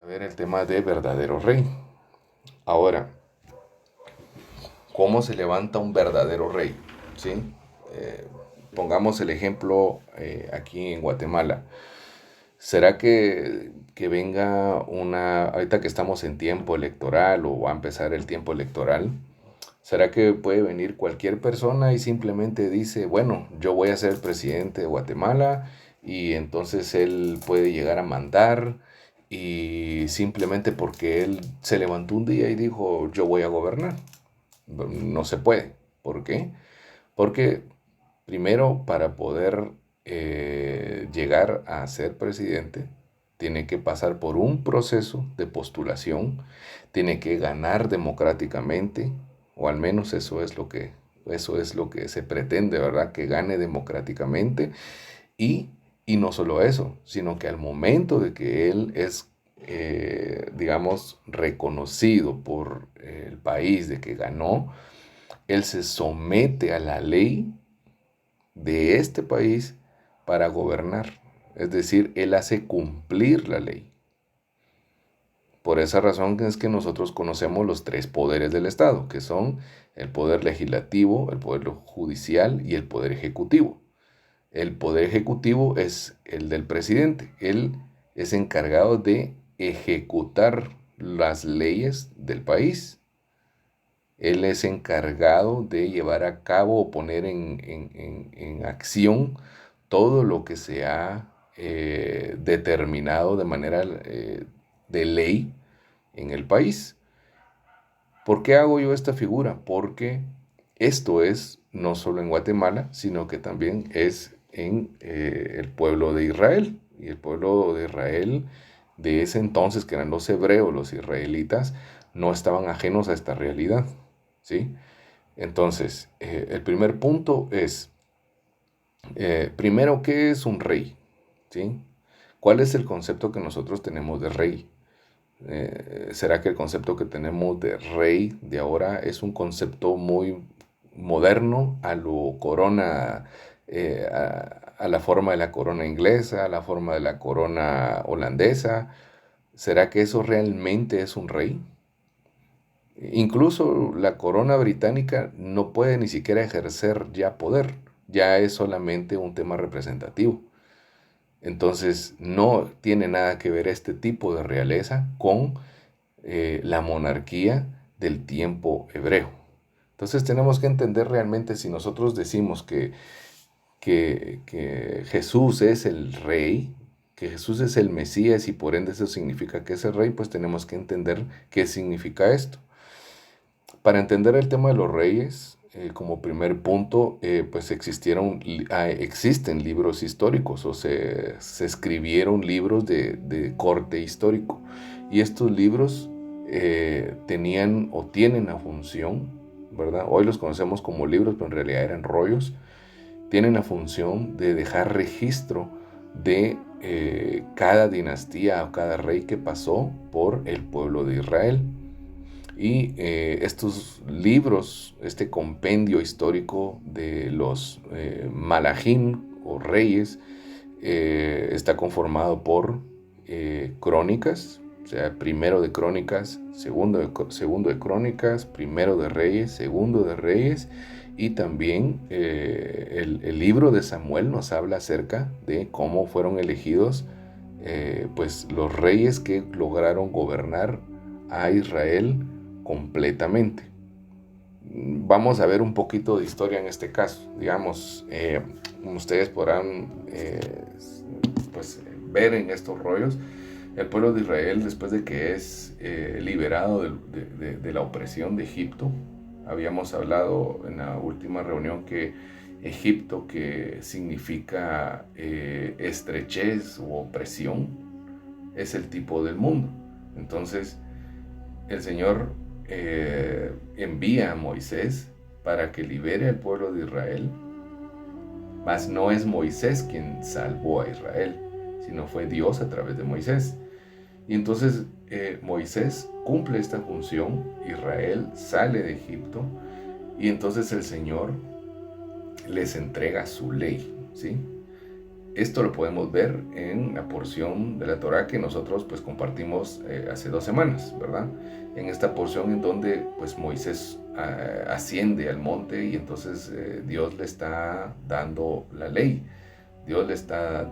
A ver el tema de verdadero rey. Ahora, ¿cómo se levanta un verdadero rey? ¿Sí? Eh, Pongamos el ejemplo aquí en Guatemala. ¿Será que venga ahorita que estamos en tiempo electoral o va a empezar el tiempo electoral, será que puede venir cualquier persona y simplemente dice, bueno, yo voy a ser el presidente de Guatemala y entonces él puede llegar a mandar y simplemente porque él se levantó un día y dijo, yo voy a gobernar? No se puede. ¿Por qué? Porque primero, para poder llegar a ser presidente, tiene que pasar por un proceso de postulación, tiene que ganar democráticamente, o al menos eso es lo que se pretende, ¿verdad? Que gane democráticamente y, y no solo eso, sino que al momento de que él es, digamos, reconocido por el país de que ganó, él se somete a la ley de este país para gobernar. Es decir, él hace cumplir la ley. Por esa razón es que nosotros conocemos los tres poderes del Estado, que son el poder legislativo, el poder judicial y el poder ejecutivo. El poder ejecutivo es el del presidente. Él es encargado de ejecutar las leyes del país. Él es encargado de llevar a cabo o poner en acción todo lo que se ha determinado de manera de ley en el país. ¿Por qué hago yo esta figura? Porque esto es no solo en Guatemala, sino que también es en el pueblo de Israel. Y el pueblo de Israel de ese entonces, que eran los hebreos, los israelitas, no estaban ajenos a esta realidad. ¿Sí? Entonces, el primer punto es, primero, ¿qué es un rey? ¿Sí? ¿Cuál es el concepto que nosotros tenemos de rey? ¿Será que el concepto que tenemos de rey de ahora es un concepto muy moderno a lo corona, a la forma de la corona inglesa, a la forma de la corona holandesa? ¿Será que eso realmente es un rey? Incluso la corona británica no puede ni siquiera ejercer ya poder, ya es solamente un tema representativo. Entonces no tiene nada que ver este tipo de realeza con la monarquía del tiempo hebreo. Entonces tenemos que entender realmente si nosotros decimos que Jesús es el rey, que Jesús es el Mesías y por ende eso significa que es el rey, pues tenemos que entender qué significa esto. Para entender el tema de los reyes, como primer punto, pues existen libros históricos o se escribieron libros de corte histórico. Y estos libros tenían o tienen la función, ¿verdad? Hoy los conocemos como libros, pero en realidad eran rollos. Tienen la función de dejar registro de cada dinastía o cada rey que pasó por el pueblo de Israel. Y estos libros, este compendio histórico de los Malachim o reyes, está conformado por crónicas, o sea, primero de crónicas, segundo de crónicas, primero de reyes, segundo de reyes, y también el libro de Samuel nos habla acerca de cómo fueron elegidos pues los reyes que lograron gobernar a Israel completamente. Vamos a ver un poquito de historia en este caso. Digamos, ustedes podrán pues, ver en estos rollos el pueblo de Israel después de que es liberado de la opresión de Egipto. Habíamos hablado en la última reunión que Egipto, que significa estrechez o opresión, es el tipo del mundo. Entonces, el Señor envía a Moisés para que libere al pueblo de Israel, mas no es Moisés quien salvó a Israel, sino fue Dios a través de Moisés. Y entonces Moisés cumple esta función, Israel sale de Egipto y entonces el Señor les entrega su ley, ¿sí? Esto lo podemos ver en la porción de la Torá que nosotros pues compartimos hace 2 semanas, ¿verdad? En esta porción en donde pues Moisés asciende al monte y entonces Dios le está dando la ley. Dios le está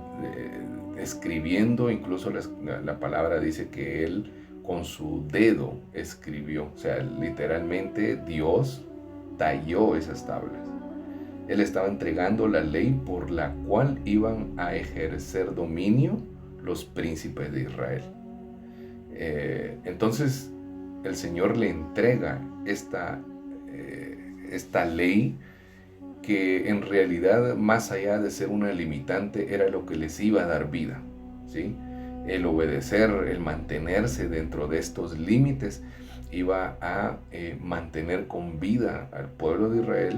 escribiendo, incluso la palabra dice que él con su dedo escribió, o sea, literalmente Dios talló esas tablas. Él estaba entregando la ley por la cual iban a ejercer dominio los príncipes de Israel. Entonces el Señor le entrega esta ley que en realidad, más allá de ser una limitante, era lo que les iba a dar vida, ¿sí? El obedecer, el mantenerse dentro de estos límites iba a mantener con vida al pueblo de Israel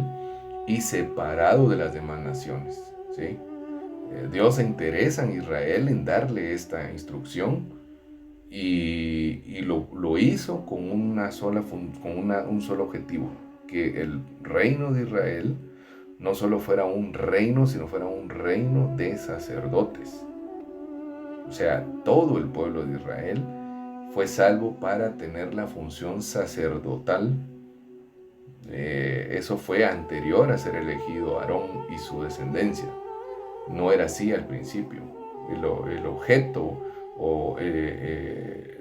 y separado de las demás naciones, ¿sí? Dios se interesa en Israel en darle esta instrucción y lo hizo con un solo objetivo, que el reino de Israel no solo fuera un reino, sino fuera un reino de sacerdotes. O sea, todo el pueblo de Israel fue salvo para tener la función sacerdotal. Eso fue anterior a ser elegido Aarón y su descendencia. No era así al principio. El objeto o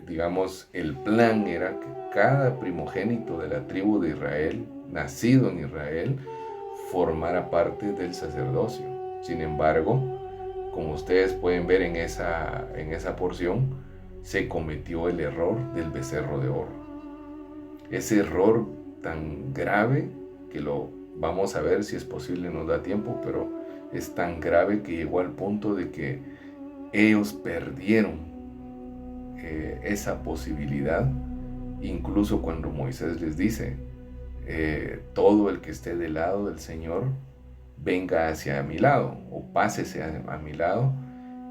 digamos el plan era que cada primogénito de la tribu de Israel, nacido en Israel, formara parte del sacerdocio. Sin embargo, como ustedes pueden ver en esa porción, se cometió el error del becerro de oro. Ese error tan grave que lo vamos a ver si es posible, nos da tiempo, pero es tan grave que llegó al punto de que ellos perdieron esa posibilidad, incluso cuando Moisés les dice, todo el que esté del lado del Señor, venga hacia mi lado o pásese a mi lado.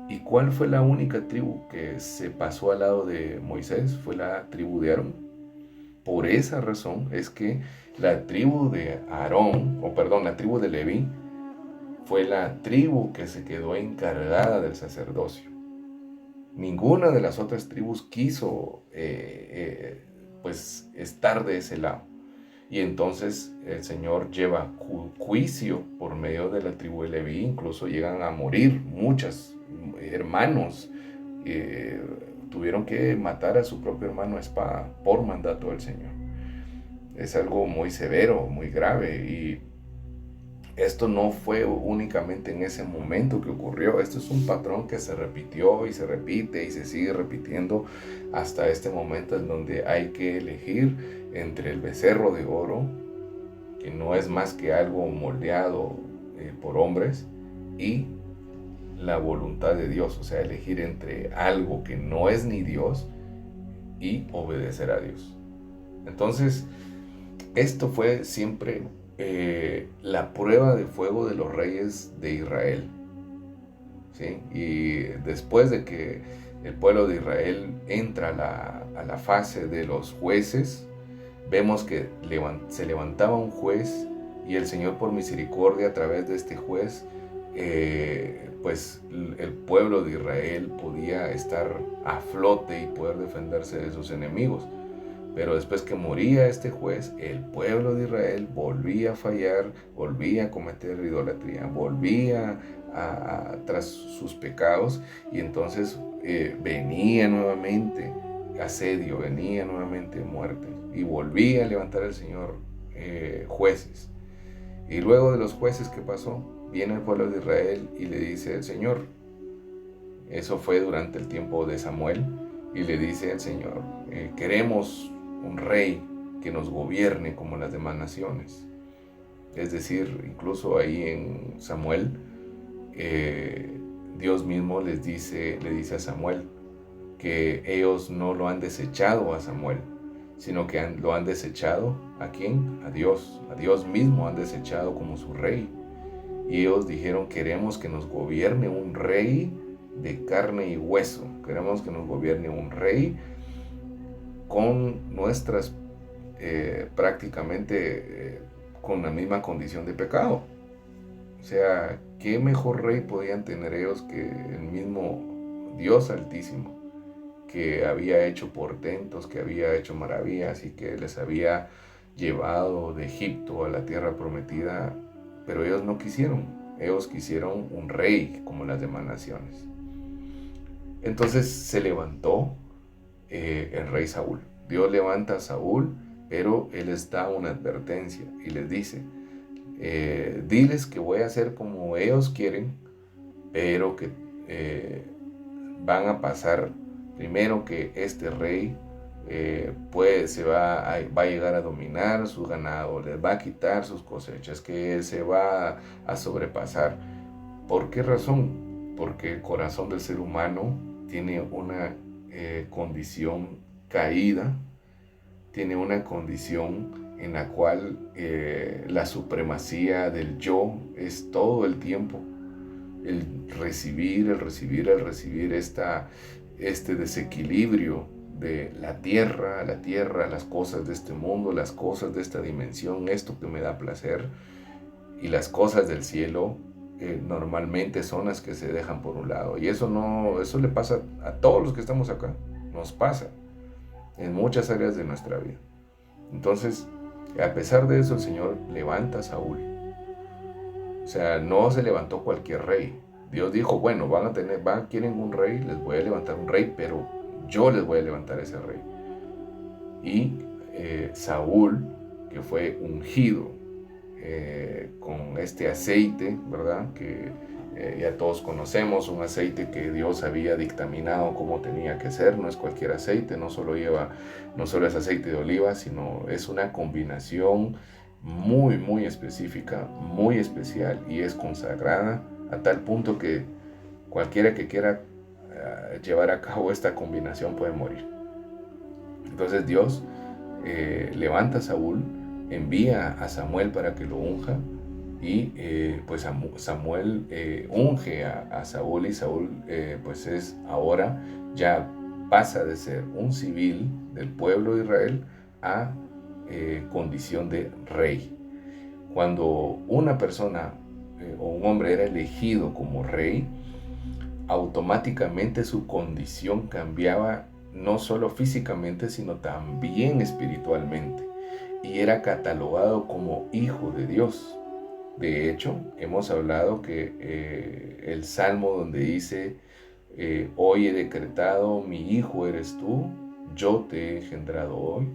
¿Y cuál fue la única tribu que se pasó al lado de Moisés? Fue la tribu de Aarón. Por esa razón es que la tribu de la tribu de Leví, fue la tribu que se quedó encargada del sacerdocio. Ninguna de las otras tribus quiso pues estar de ese lado. Y entonces el Señor lleva juicio por medio de la tribu de Leví. Incluso llegan a morir muchos hermanos. Tuvieron que matar a su propio hermano a espada por mandato del Señor. Es algo muy severo, muy grave. Y esto no fue únicamente en ese momento que ocurrió. Esto es un patrón que se repitió y se repite y se sigue repitiendo hasta este momento, en donde hay que elegir entre el becerro de oro, que no es más que algo moldeado por hombres, y la voluntad de Dios. O sea, elegir entre algo que no es ni Dios y obedecer a Dios. Entonces, esto fue siempre la prueba de fuego de los reyes de Israel, ¿sí? Y después de que el pueblo de Israel entra a la fase de los jueces, vemos que se levantaba un juez y el Señor, por misericordia, a través de este juez, pues el pueblo de Israel podía estar a flote y poder defenderse de sus enemigos. Pero después que moría este juez, el pueblo de Israel volvía a fallar, volvía a cometer idolatría, volvía tras sus pecados, y entonces venía nuevamente asedio, venía nuevamente muerte, y volvía a levantar el Señor jueces. Y luego de los jueces, ¿qué pasó? Viene el pueblo de Israel y le dice al Señor, eso fue durante el tiempo de Samuel, y le dice al Señor, queremos un rey que nos gobierne como las demás naciones. Es decir, incluso ahí en Samuel, Dios mismo le dice a Samuel que ellos no lo han desechado a Samuel, sino que lo han desechado ¿a quién? A Dios mismo han desechado como su rey. Y ellos dijeron, queremos que nos gobierne un rey de carne y hueso, queremos que nos gobierne un rey con nuestras prácticamente con la misma condición de pecado. O sea, ¿qué mejor rey podían tener ellos que el mismo Dios Altísimo, que había hecho portentos, que había hecho maravillas y que les había llevado de Egipto a la tierra prometida? Pero ellos no quisieron, ellos quisieron un rey como las demás naciones. Entonces se levantó el rey Saúl. Dios levanta a Saúl, pero él les da una advertencia y les dice, diles que voy a hacer como ellos quieren, pero que van a pasar primero que este rey va a llegar a dominar su ganado, les va a quitar sus cosechas, que se va a sobrepasar. ¿Por qué razón? Porque el corazón del ser humano tiene una condición caída, tiene una condición en la cual la supremacía del yo es todo el tiempo el recibir este desequilibrio de la tierra, las cosas de este mundo, las cosas de esta dimensión, esto que me da placer, y las cosas del cielo normalmente son las que se dejan por un lado. Y eso le pasa a todos los que estamos acá, nos pasa en muchas áreas de nuestra vida. Entonces, a pesar de eso, el Señor levanta a Saúl. O sea, no se levantó cualquier rey. Dios dijo, bueno, quieren un rey, les voy a levantar un rey, pero yo les voy a levantar ese rey. Y Saúl, que fue ungido con este aceite, ¿verdad? Que ya todos conocemos, un aceite que Dios había dictaminado cómo tenía que ser. No es cualquier aceite, no solo es aceite de oliva, sino es una combinación muy, muy específica, muy especial, y es consagrada a tal punto que cualquiera que quiera llevar a cabo esta combinación puede morir. Entonces Dios levanta a Saúl, envía a Samuel para que lo unja, y pues Samuel unge a Saúl, y Saúl pues ahora ya pasa de ser un civil del pueblo de Israel a condición de rey. Cuando una persona o un hombre era elegido como rey, automáticamente su condición cambiaba, no solo físicamente, sino también espiritualmente, y era catalogado como hijo de Dios. De hecho, hemos hablado que el salmo donde dice, hoy he decretado, mi hijo eres tú, yo te he engendrado hoy,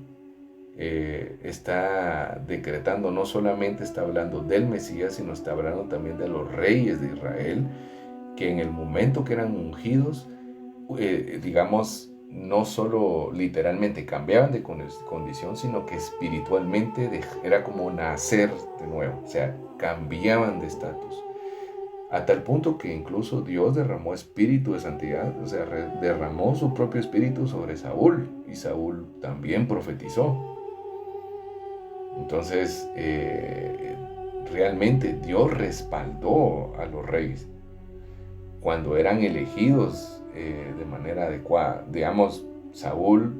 está decretando, no solamente está hablando del Mesías, sino está hablando también de los reyes de Israel, que en el momento que eran ungidos, digamos, no solo literalmente cambiaban de condición, sino que espiritualmente era como nacer de nuevo, o sea, cambiaban de estatus. A tal punto que incluso Dios derramó espíritu de santidad, o sea, derramó su propio espíritu sobre Saúl, y Saúl también profetizó. Entonces, realmente Dios respaldó a los reyes cuando eran elegidos de manera adecuada. Digamos, Saúl,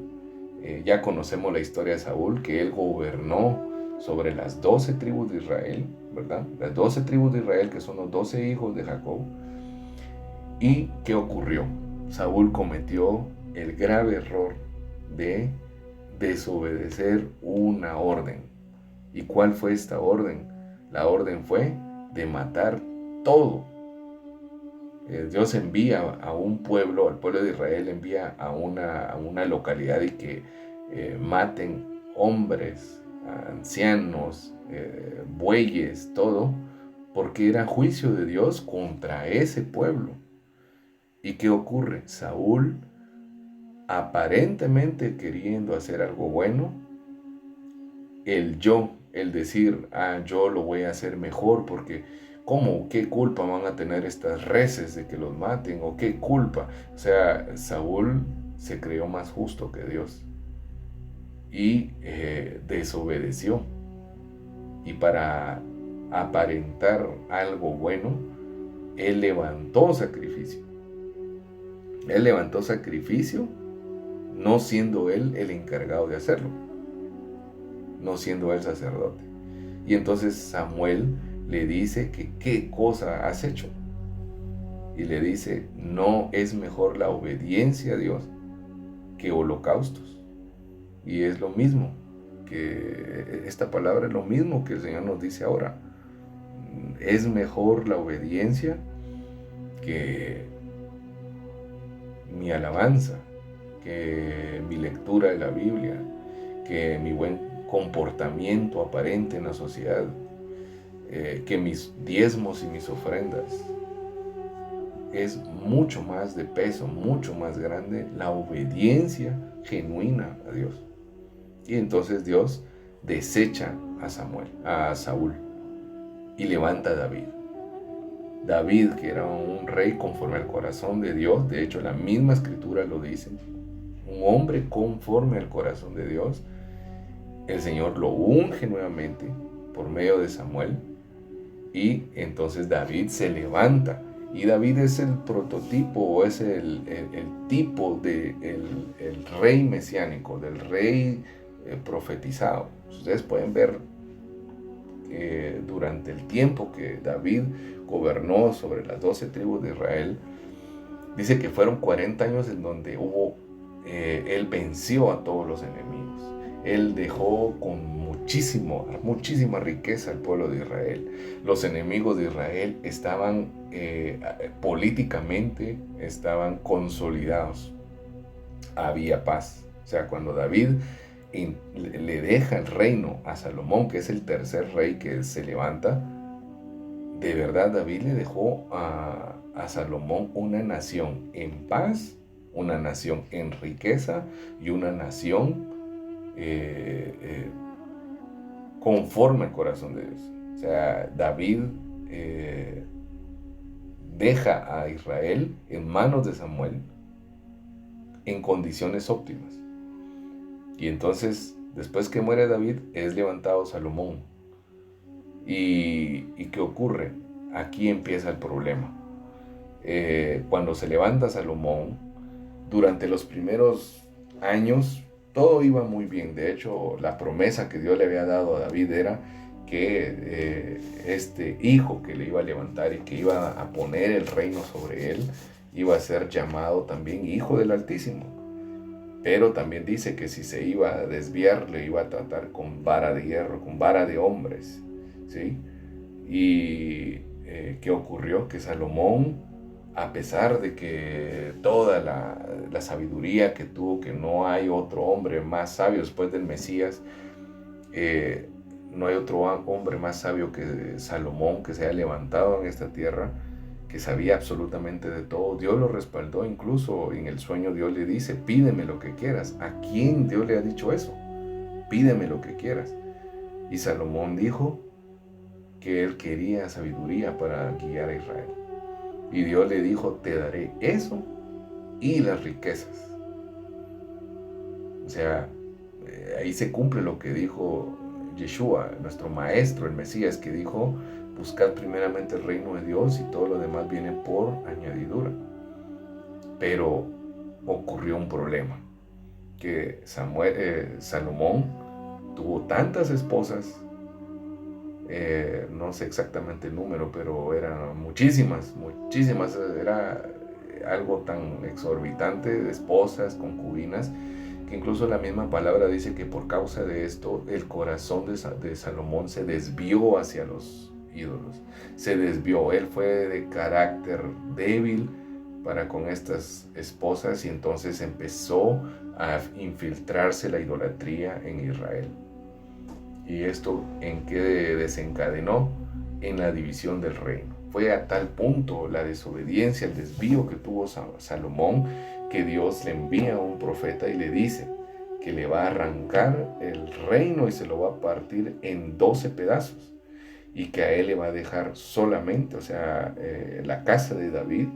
ya conocemos la historia de Saúl, que él gobernó sobre las 12 tribus de Israel, ¿verdad? Las 12 tribus de Israel, que son los 12 hijos de Jacob. ¿Y qué ocurrió? Saúl cometió el grave error de desobedecer una orden. ¿Y cuál fue esta orden? La orden fue de matar todo. Dios envía a un pueblo, al pueblo de Israel, envía a una localidad, y que maten hombres, ancianos, bueyes, todo, porque era juicio de Dios contra ese pueblo. ¿Y qué ocurre? Saúl, aparentemente queriendo hacer algo bueno, el decir, yo lo voy a hacer mejor, porque ¿cómo? ¿Qué culpa van a tener estas reses de que los maten? ¿O qué culpa? O sea, Saúl se creyó más justo que Dios y desobedeció. Y para aparentar algo bueno, él levantó sacrificio. Él levantó sacrificio, no siendo él el encargado de hacerlo, no siendo él sacerdote. Y entonces Samuel le dice que qué cosa has hecho. Y le dice, no es mejor la obediencia a Dios que holocaustos. Y es lo mismo, que esta palabra es lo mismo que el Señor nos dice ahora. Es mejor la obediencia que mi alabanza, que mi lectura de la Biblia, que mi buen comportamiento aparente en la sociedad, que mis diezmos y mis ofrendas. Es mucho más de peso, mucho más grande la obediencia genuina a Dios. Y entonces Dios desecha a Saúl, y levanta a David. David, que era un rey conforme al corazón de Dios, de hecho la misma escritura lo dice, un hombre conforme al corazón de Dios. El Señor lo unge nuevamente por medio de Samuel, y entonces David se levanta. Y David es el prototipo, o es el tipo del el rey mesiánico, del rey profetizado. Ustedes pueden ver durante el tiempo que David gobernó sobre las 12 tribus de Israel, dice que fueron 40 años en donde él venció a todos los enemigos. Él dejó con muchísima riqueza al pueblo de Israel. Los enemigos de Israel estaban políticamente, estaban consolidados. Había paz. O sea, cuando David le deja el reino a Salomón, que es el tercer rey que se levanta, de verdad David le dejó a Salomón una nación en paz, una nación en riqueza y una nación conforme al corazón de Dios. O sea, David deja a Israel en manos de Samuel en condiciones óptimas. Y entonces, después que muere David, es levantado Salomón. ¿Y qué ocurre? Aquí empieza el problema. Cuando se levanta Salomón, durante los primeros años, todo iba muy bien. De hecho, la promesa que Dios le había dado a David era que este hijo que le iba a levantar y que iba a poner el reino sobre él, iba a ser llamado también Hijo del Altísimo. Pero también dice que si se iba a desviar, le iba a tratar con vara de hierro, con vara de hombres, ¿sí? Y ¿qué ocurrió? Que Salomón, a pesar de que toda la sabiduría que tuvo, que no hay otro hombre más sabio después del Mesías, no hay otro hombre más sabio que Salomón, que se haya levantado en esta tierra, que sabía absolutamente de todo. Dios lo respaldó, incluso en el sueño Dios le dice, pídeme lo que quieras. ¿A quién Dios le ha dicho eso? Pídeme lo que quieras. Y Salomón dijo que él quería sabiduría para guiar a Israel. Y Dios le dijo, te daré eso y las riquezas. O sea, ahí se cumple lo que dijo Yeshua, nuestro maestro, el Mesías, que dijo, buscad primeramente el reino de Dios y todo lo demás viene por añadidura. Pero ocurrió un problema, que Salomón tuvo tantas esposas, no sé exactamente el número, pero eran muchísimas, era algo tan exorbitante de esposas, concubinas, que incluso la misma palabra dice que por causa de esto el corazón de Salomón se desvió hacia los ídolos, se desvió. Él fue de carácter débil para con estas esposas, y entonces empezó a infiltrarse la idolatría en Israel. ¿Y esto en qué desencadenó? En la división del reino. Fue a tal punto la desobediencia, el desvío que tuvo Salomón, que Dios le envía a un profeta y le dice que le va a arrancar el reino y se lo va a partir en 12 pedazos, y que a él le va a dejar solamente, o sea, la casa de David,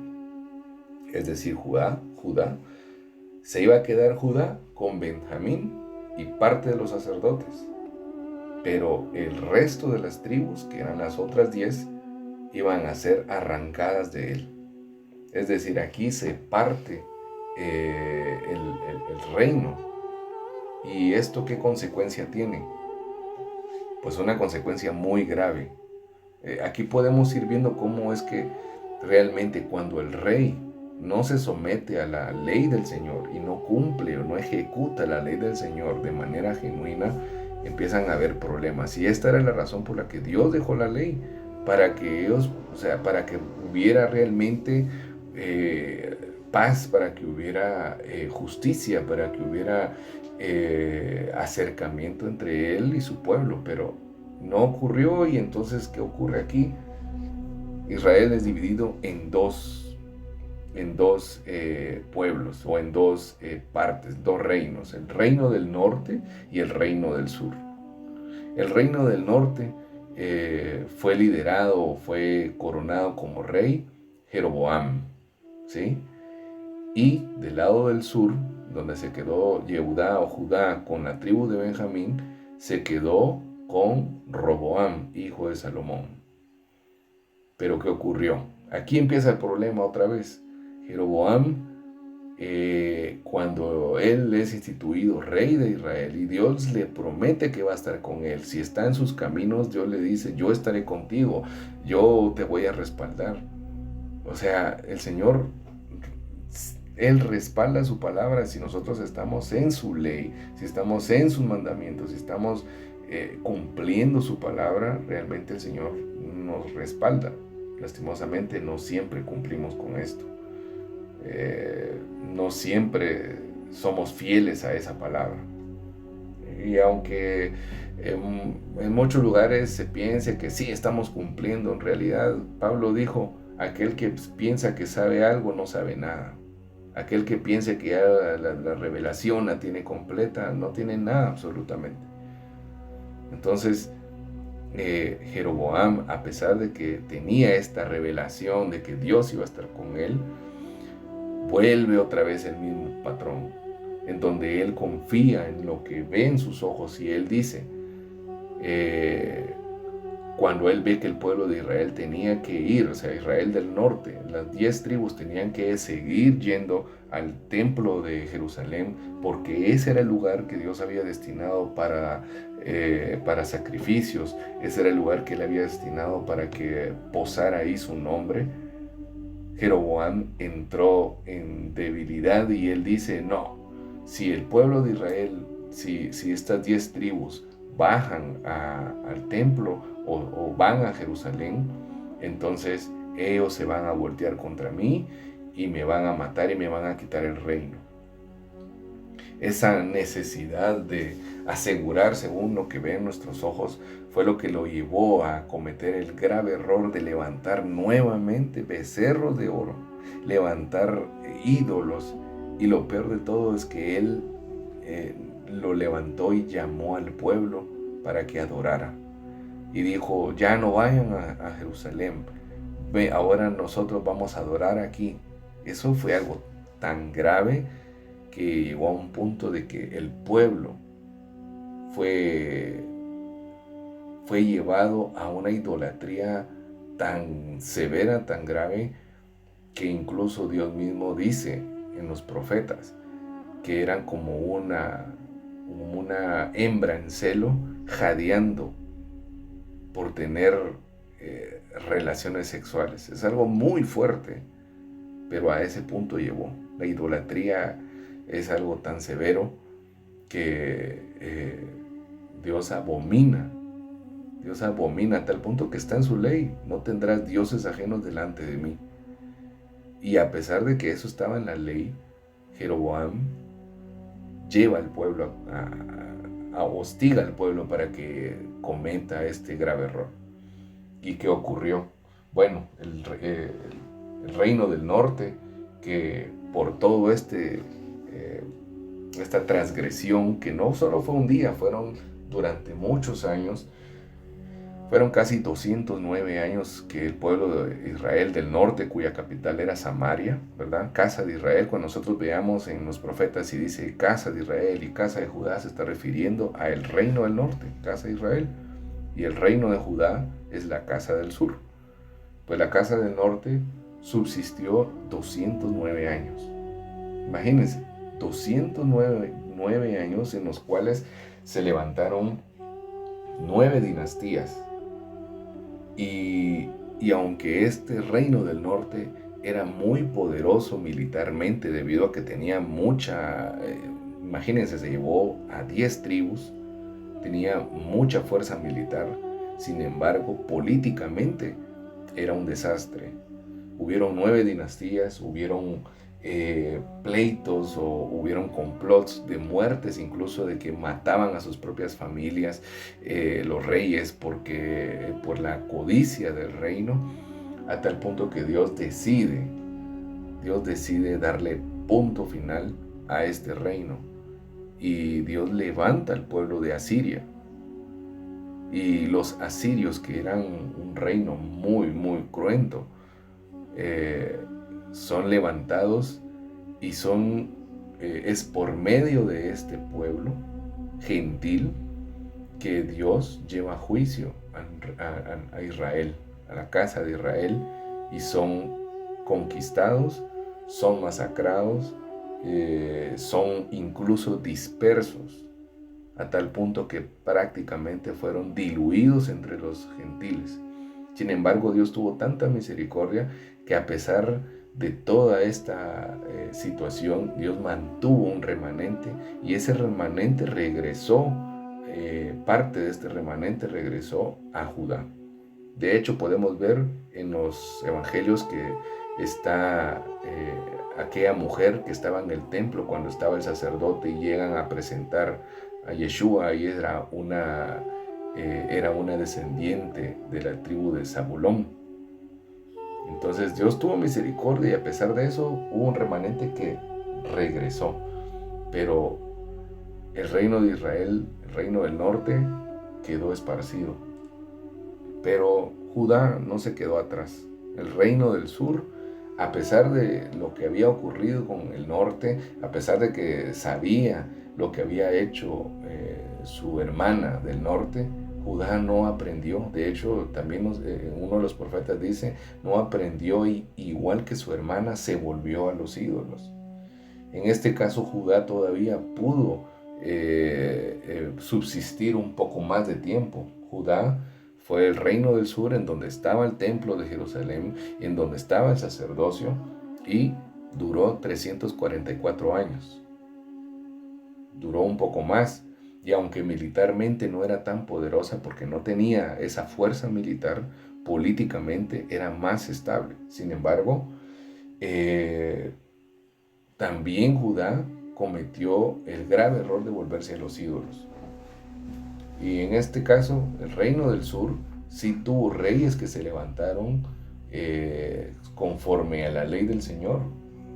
es decir, Judá, se iba a quedar Judá con Benjamín y parte de los sacerdotes, pero el resto de las tribus, que eran las otras 10, iban a ser arrancadas de él. Es decir, aquí se parte el reino. ¿Y esto qué consecuencia tiene? Pues una consecuencia muy grave, Aquí podemos ir viendo cómo es que realmente cuando el rey no se somete a la ley del Señor y no cumple o no ejecuta la ley del Señor de manera genuina, empiezan a haber problemas. Y esta era la razón por la que Dios dejó la ley, para que ellos, o sea, para que hubiera realmente paz, para que hubiera justicia, para que hubiera acercamiento entre él y su pueblo. Pero no ocurrió. Y entonces, ¿qué ocurre aquí? Israel es dividido en dos pueblos, o en dos partes, dos reinos: el reino del norte y el reino del sur. El reino del norte fue liderado, fue coronado como rey Jeroboam, ¿sí? Y del lado del sur, donde se quedó Yehudá o Judá con la tribu de Benjamín, se quedó con Roboam, hijo de Salomón. Pero ¿qué ocurrió? Aquí empieza el problema otra vez. Jeroboam, cuando él es instituido rey de Israel y Dios le promete que va a estar con él, si está en sus caminos, Dios le dice: yo estaré contigo, yo te voy a respaldar. O sea, el Señor, Él respalda su palabra si nosotros estamos en su ley, si estamos en sus mandamientos, si estamos cumpliendo su palabra. Realmente el Señor nos respalda. Lastimosamente no siempre cumplimos con esto. No siempre somos fieles a esa palabra. Y aunque en muchos lugares se piense que sí estamos cumpliendo, en realidad Pablo dijo: aquel que piensa que sabe algo no sabe nada. Aquel que piense que ya la revelación la tiene completa, no tiene nada absolutamente. Entonces, Jeroboam, a pesar de que tenía esta revelación de que Dios iba a estar con él, vuelve otra vez el mismo patrón, en donde él confía en lo que ve en sus ojos. Y él dice, cuando él ve que el pueblo de Israel tenía que ir, o sea, Israel del norte, las 10 tribus tenían que seguir yendo al templo de Jerusalén, porque ese era el lugar que Dios había destinado para sacrificios. Ese era el lugar que él había destinado para que posara ahí su nombre. Jeroboam entró en debilidad y él dice: no, si el pueblo de Israel, si estas 10 tribus bajan al templo o van a Jerusalén, entonces ellos se van a voltear contra mí y me van a matar y me van a quitar el reino. Esa necesidad de asegurar según lo que ven nuestros ojos fue lo que lo llevó a cometer el grave error de levantar nuevamente becerros de oro, levantar ídolos. Y lo peor de todo es que él lo levantó y llamó al pueblo para que adorara. Y dijo: ya no vayan a Jerusalén, ahora nosotros vamos a adorar aquí. Eso fue algo tan grave que llegó a un punto de que el pueblo fue llevado a una idolatría tan severa, tan grave, que incluso Dios mismo dice en los profetas que eran como una hembra en celo, jadeando por tener relaciones sexuales. Es algo muy fuerte, pero a ese punto llegó. La idolatría es algo tan severo que Dios abomina a tal punto que está en su ley: no tendrás dioses ajenos delante de mí. Y a pesar de que eso estaba en la ley, Jeroboam lleva al pueblo hostiga al pueblo para que cometa este grave error. ¿Y qué ocurrió? Bueno, el reino del norte, que por todo esta transgresión, que no solo fue un día, fueron durante muchos años, fueron casi 209 años que el pueblo de Israel del norte, cuya capital era Samaria, ¿verdad? Casa de Israel. Cuando nosotros veamos en los profetas y dice casa de Israel y casa de Judá, se está refiriendo al reino del norte, casa de Israel. Y el reino de Judá es la casa del sur. Pues la casa del norte subsistió 209 años. Imagínense, 209 años en los cuales se levantaron 9 dinastías. Y aunque este reino del norte era muy poderoso militarmente debido a que tenía imagínense, se llevó a 10 tribus, tenía mucha fuerza militar, sin embargo, políticamente era un desastre. Hubieron 9 dinastías, hubieron pleitos o hubieron complots de muertes, incluso de que mataban a sus propias familias, los reyes, por la codicia del reino, a tal punto que Dios decide darle punto final a este reino. Y Dios levanta al pueblo de Asiria. Y los asirios, que eran un reino muy, muy cruento, son levantados y es por medio de este pueblo gentil que Dios lleva a juicio a Israel, a la casa de Israel, y son conquistados, son masacrados, son incluso dispersos, a tal punto que prácticamente fueron diluidos entre los gentiles. Sin embargo, Dios tuvo tanta misericordia que a pesar de toda esta situación, Dios mantuvo un remanente, y ese remanente regresó, parte de este remanente regresó a Judá. De hecho, podemos ver en los evangelios que está aquella mujer que estaba en el templo cuando estaba el sacerdote y llegan a presentar a Yeshua, y era una descendiente de la tribu de Zabulón. Entonces Dios tuvo misericordia, y a pesar de eso hubo un remanente que regresó. Pero el reino de Israel, el reino del norte, quedó esparcido. Pero Judá no se quedó atrás. El reino del sur, a pesar de lo que había ocurrido con el norte, a pesar de que sabía lo que había hecho su hermana del norte, Judá no aprendió. De hecho, también uno de los profetas dice, no aprendió, y igual que su hermana se volvió a los ídolos. En este caso, Judá todavía pudo subsistir un poco más de tiempo. Judá fue el reino del sur, en donde estaba el templo de Jerusalén, en donde estaba el sacerdocio, y duró 344 años. Duró un poco más, y aunque militarmente no era tan poderosa porque no tenía esa fuerza militar, políticamente era más estable. Sin embargo, también Judá cometió el grave error de volverse a los ídolos. Y en este caso, el reino del sur sí tuvo reyes que se levantaron conforme a la ley del Señor.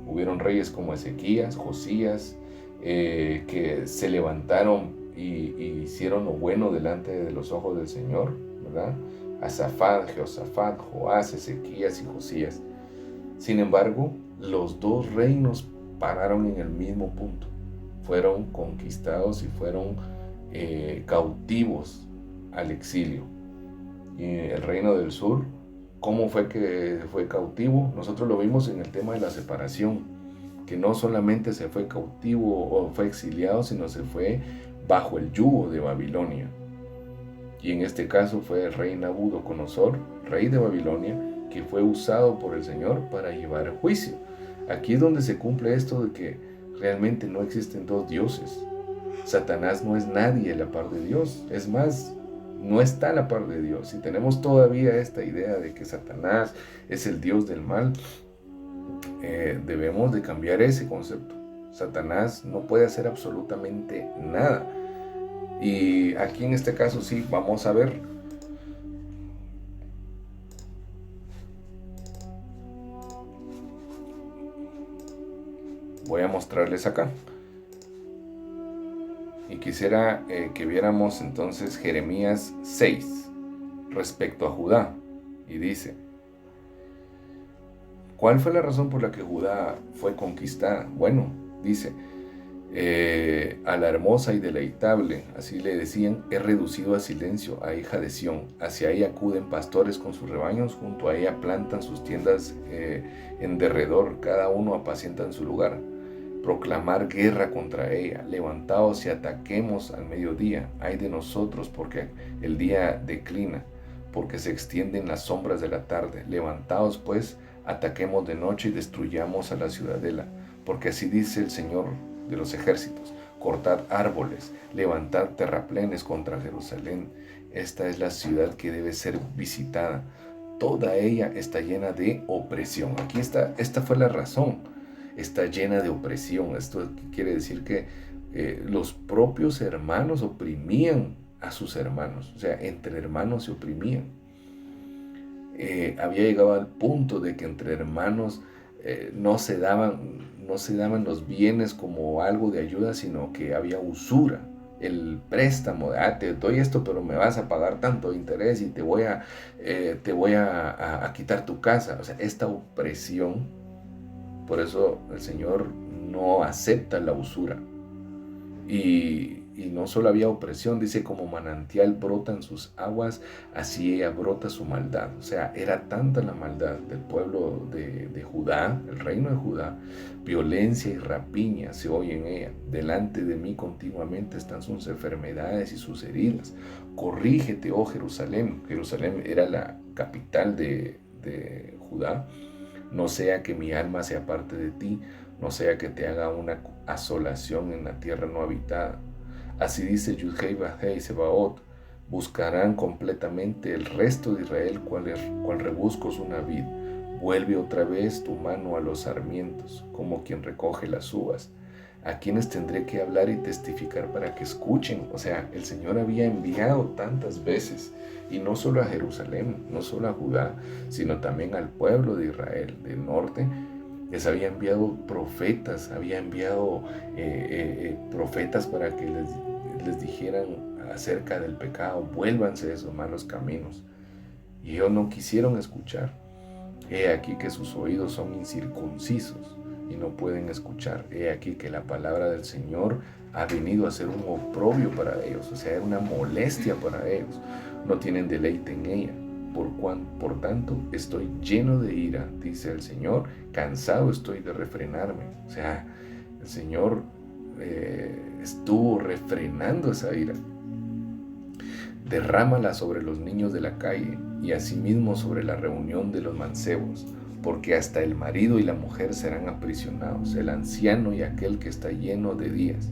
Hubieron reyes como Ezequías, Josías, que se levantaron y hicieron lo bueno delante de los ojos del Señor, ¿verdad? Asafat, Jehoshafat, Joás, Ezequías y Josías. Sin embargo, los dos reinos pararon en el mismo punto. Fueron conquistados y fueron cautivos al exilio. Y el reino del sur, ¿cómo fue que fue cautivo? Nosotros lo vimos en el tema de la separación, que no solamente se fue cautivo o fue exiliado, sino se fue bajo el yugo de Babilonia. Y en este caso fue el rey Nabucodonosor, rey de Babilonia, que fue usado por el Señor para llevar juicio. Aquí es donde se cumple esto de que realmente no existen dos dioses. Satanás no es nadie a la par de Dios. Es más, no está a la par de Dios. Si tenemos todavía esta idea de que Satanás es el Dios del mal, debemos de cambiar ese concepto. Satanás no puede hacer absolutamente nada. Y aquí en este caso sí, vamos a ver. Voy a mostrarles acá. Y quisiera que viéramos entonces Jeremías 6 respecto a Judá. Y dice, ¿cuál fue la razón por la que Judá fue conquistada? Bueno, dice, a la hermosa y deleitable, así le decían, he reducido a silencio a hija de Sión. Hacia ella acuden pastores con sus rebaños, junto a ella plantan sus tiendas en derredor, cada uno apacienta en su lugar. Proclamar guerra contra ella, levantaos y ataquemos al mediodía. Ay de nosotros, porque el día declina, porque se extienden las sombras de la tarde. Levantaos pues, ataquemos de noche y destruyamos a la ciudadela, porque así dice el Señor de los ejércitos: cortad árboles, levantad terraplenes contra Jerusalén. Esta es la ciudad que debe ser visitada. Toda ella está llena de opresión. Aquí está, esta fue la razón. Está llena de opresión. Esto quiere decir que los propios hermanos oprimían a sus hermanos. O sea, entre hermanos se oprimían. Había llegado al punto de que entre hermanos no se daban los bienes como algo de ayuda, sino que había usura. El préstamo, te doy esto, pero me vas a pagar tanto interés y te voy a quitar tu casa. O sea, esta opresión, por eso el Señor no acepta la usura. Y no solo había opresión, dice: como manantial brotan sus aguas, así ella brota su maldad. O sea, era tanta la maldad del pueblo de Judá, el reino de Judá, violencia y rapiña se oye en ella. Delante de mí continuamente están sus enfermedades y sus heridas. Corrígete, oh Jerusalén. Jerusalén era la capital de Judá. No sea que mi alma se aparte de ti, no sea que te haga una asolación en la tierra no habitada. Así dice Yudhei Bajei Sebaot: buscarán completamente el resto de Israel, cual rebuscos una vid. Vuelve otra vez tu mano a los sarmientos, como quien recoge las uvas. A quienes tendré que hablar y testificar para que escuchen. O sea, el Señor había enviado tantas veces, y no solo a Jerusalén, no solo a Judá, sino también al pueblo de Israel del norte. Les había enviado profetas, profetas para que les dijeran acerca del pecado: vuélvanse de sus malos caminos. Y ellos no quisieron escuchar. He aquí que sus oídos son incircuncisos y no pueden escuchar. He aquí que la palabra del Señor ha venido a ser un oprobio para ellos, o sea, era una molestia para ellos. No tienen deleite en ella. Por tanto, estoy lleno de ira, dice el Señor, cansado estoy de refrenarme. O sea, el Señor estuvo refrenando esa ira. Derrámala sobre los niños de la calle y asimismo sobre la reunión de los mancebos, porque hasta el marido y la mujer serán aprisionados, el anciano y aquel que está lleno de días,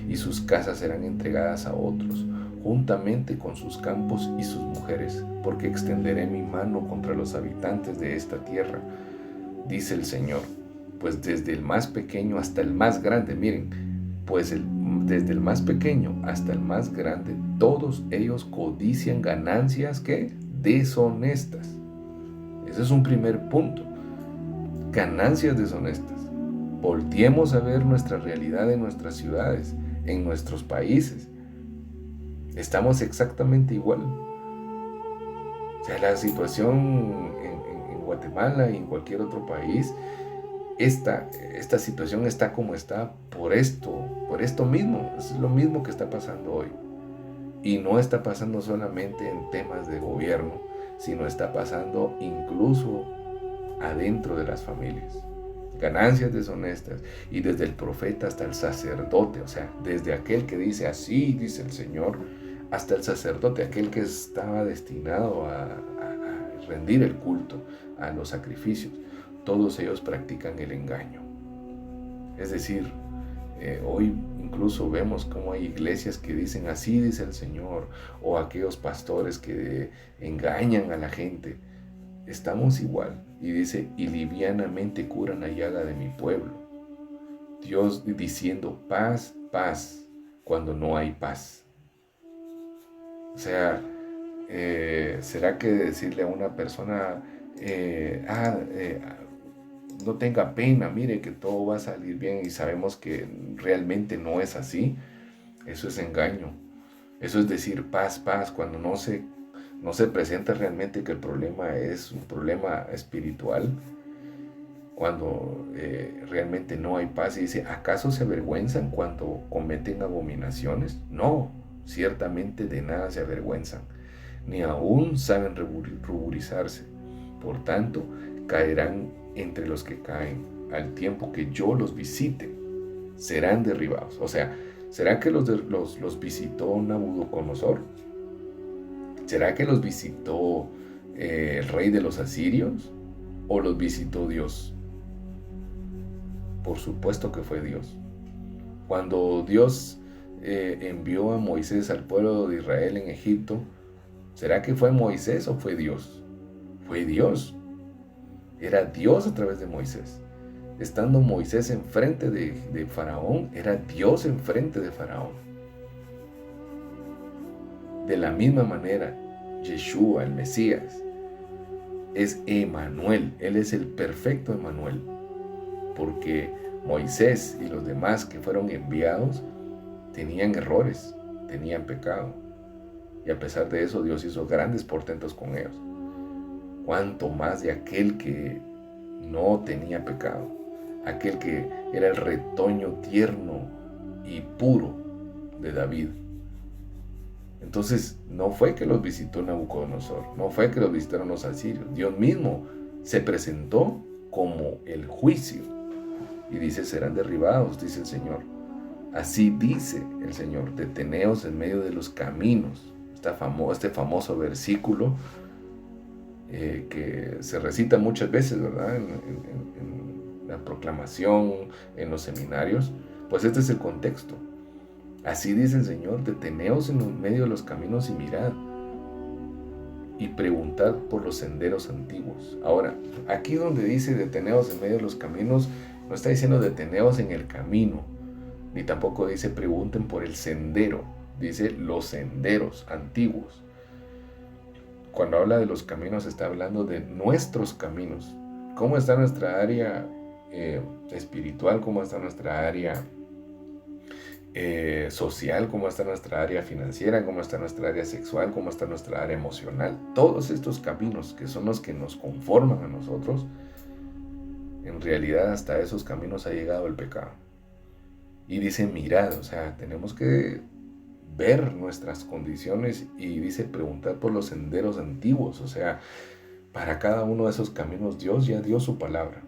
y sus casas serán entregadas a otros, juntamente con sus campos y sus mujeres, porque extenderé mi mano contra los habitantes de esta tierra, dice el Señor. Pues desde el más pequeño hasta el más grande, miren, desde el más pequeño hasta el más grande, todos ellos codician ganancias que deshonestas. Ese es un primer punto. Ganancias deshonestas. Volteemos a ver nuestra realidad en nuestras ciudades, en nuestros países. Estamos exactamente igual. O sea, la situación en Guatemala y en cualquier otro país, esta situación está como está por esto mismo. Es lo mismo que está pasando hoy. Y no está pasando solamente en temas de gobierno, sino está pasando incluso adentro de las familias. Ganancias deshonestas, y desde el profeta hasta el sacerdote, o sea, desde aquel que dice así dice el Señor, hasta el sacerdote, aquel que estaba destinado a rendir el culto, a los sacrificios. Todos ellos practican el engaño. Es decir, hoy incluso vemos cómo hay iglesias que dicen así dice el Señor, o aquellos pastores que engañan a la gente. Estamos igual. Y dice: y livianamente curan la llaga de mi pueblo. Dios diciendo paz, paz, cuando no hay paz. O sea, ¿será que decirle a una persona, no tenga pena, mire que todo va a salir bien, y sabemos que realmente no es así? Eso es engaño. Eso es decir paz, paz, cuando no se presenta realmente que el problema es un problema espiritual, cuando realmente no hay paz. Y dice: ¿acaso se avergüenzan cuando cometen abominaciones? No, ciertamente de nada se avergüenzan, ni aún saben ruborizarse. Por tanto, caerán entre los que caen, al tiempo que yo los visite, serán derribados. O sea, ¿será que los visitó Nabucodonosor? ¿Será que los visitó el rey de los asirios o los visitó Dios? Por supuesto que fue Dios. Cuando Dios envió a Moisés al pueblo de Israel en Egipto, ¿será que fue Moisés o fue Dios? Fue Dios. Era Dios a través de Moisés. Estando Moisés enfrente de Faraón, era Dios enfrente de Faraón. De la misma manera, Yeshua, el Mesías, es Emanuel. Él es el perfecto Emanuel. Porque Moisés y los demás que fueron enviados tenían errores, tenían pecado. Y a pesar de eso, Dios hizo grandes portentos con ellos. Cuánto más de aquel que no tenía pecado, aquel que era el retoño tierno y puro de David. Entonces, no fue que los visitó Nabucodonosor, no fue que los visitaron los asirios. Dios mismo se presentó como el juicio. Y dice, serán derribados, dice el Señor. Así dice el Señor, deteneos en medio de los caminos. Este famoso versículo que se recita muchas veces, ¿verdad? En la proclamación, en los seminarios. Pues este es el contexto. Así dice el Señor, deteneos en medio de los caminos y mirad. Y preguntad por los senderos antiguos. Ahora, aquí donde dice deteneos en medio de los caminos, no está diciendo deteneos en el camino, ni tampoco dice pregunten por el sendero, dice los senderos antiguos. Cuando habla de los caminos, está hablando de nuestros caminos. ¿Cómo está nuestra área espiritual? ¿Cómo está nuestra área social? ¿Cómo está nuestra área financiera? ¿Cómo está nuestra área sexual? ¿Cómo está nuestra área emocional? Todos estos caminos que son los que nos conforman a nosotros, en realidad hasta esos caminos ha llegado el pecado. Y dice mirad, o sea, tenemos que ver nuestras condiciones y dice preguntar por los senderos antiguos, o sea, para cada uno de esos caminos Dios ya dio su palabra.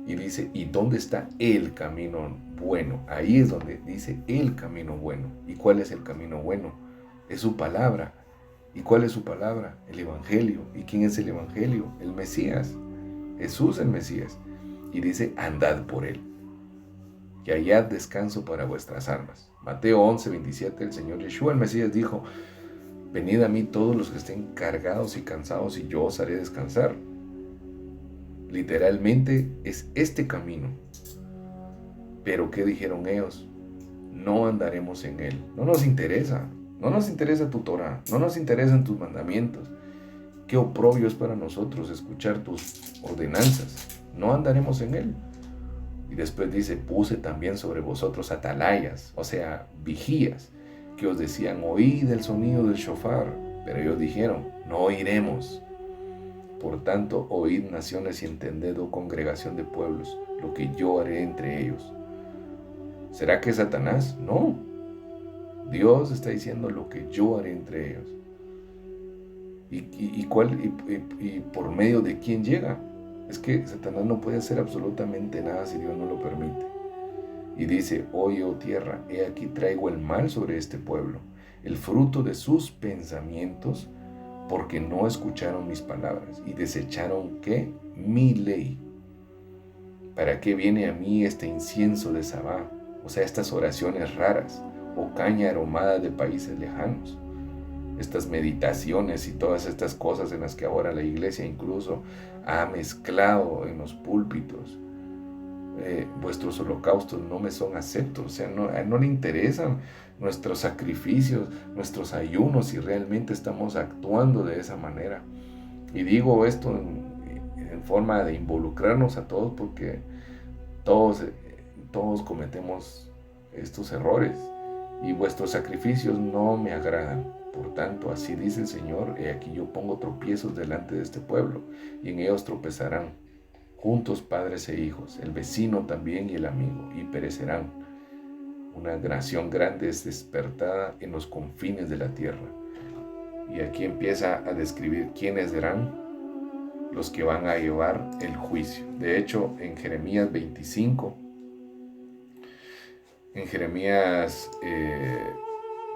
Y dice, ¿y dónde está el camino bueno? Ahí es donde dice el camino bueno. ¿Y cuál es el camino bueno? Es su palabra. ¿Y cuál es su palabra? El Evangelio. ¿Y quién es el Evangelio? El Mesías. Jesús el Mesías. Y dice, andad por él. Y hallad descanso para vuestras almas. Mateo 11:27, el Señor Yeshua el Mesías dijo, venid a mí todos los que estén cargados y cansados y yo os haré descansar. Literalmente es este camino. Pero ¿qué dijeron ellos? No andaremos en él. No nos interesa. No nos interesa tu Torah. No nos interesan tus mandamientos. Qué oprobio es para nosotros escuchar tus ordenanzas. No andaremos en él. Y después dice, puse también sobre vosotros atalayas, o sea, vigías, que os decían, oíd el sonido del shofar. Pero ellos dijeron, no oiremos. Por tanto, oíd naciones y entended, oh congregación de pueblos, lo que yo haré entre ellos. ¿Será que es Satanás? No. Dios está diciendo lo que yo haré entre ellos. ¿Y por medio de quién llega? Es que Satanás no puede hacer absolutamente nada si Dios no lo permite. Y dice, oye, oh tierra, he aquí traigo el mal sobre este pueblo, el fruto de sus pensamientos, porque no escucharon mis palabras y desecharon, ¿qué? Mi ley. ¿Para qué viene a mí este incienso de Sabá? O sea, estas oraciones raras, o caña aromada de países lejanos. Estas meditaciones y todas estas cosas en las que ahora la iglesia incluso ha mezclado en los púlpitos. Vuestros holocaustos no me son aceptos, o sea, no le interesan nuestros sacrificios, nuestros ayunos, si realmente estamos actuando de esa manera. Y digo esto en forma de involucrarnos a todos, porque todos cometemos estos errores, y vuestros sacrificios no me agradan. Por tanto, así dice el Señor, he aquí yo pongo tropiezos delante de este pueblo, y en ellos tropezarán, juntos padres e hijos, el vecino también y el amigo, y perecerán. Una nación grande es despertada en los confines de la tierra. Y aquí empieza a describir quiénes serán los que van a llevar el juicio. De hecho, en Jeremías 25, en Jeremías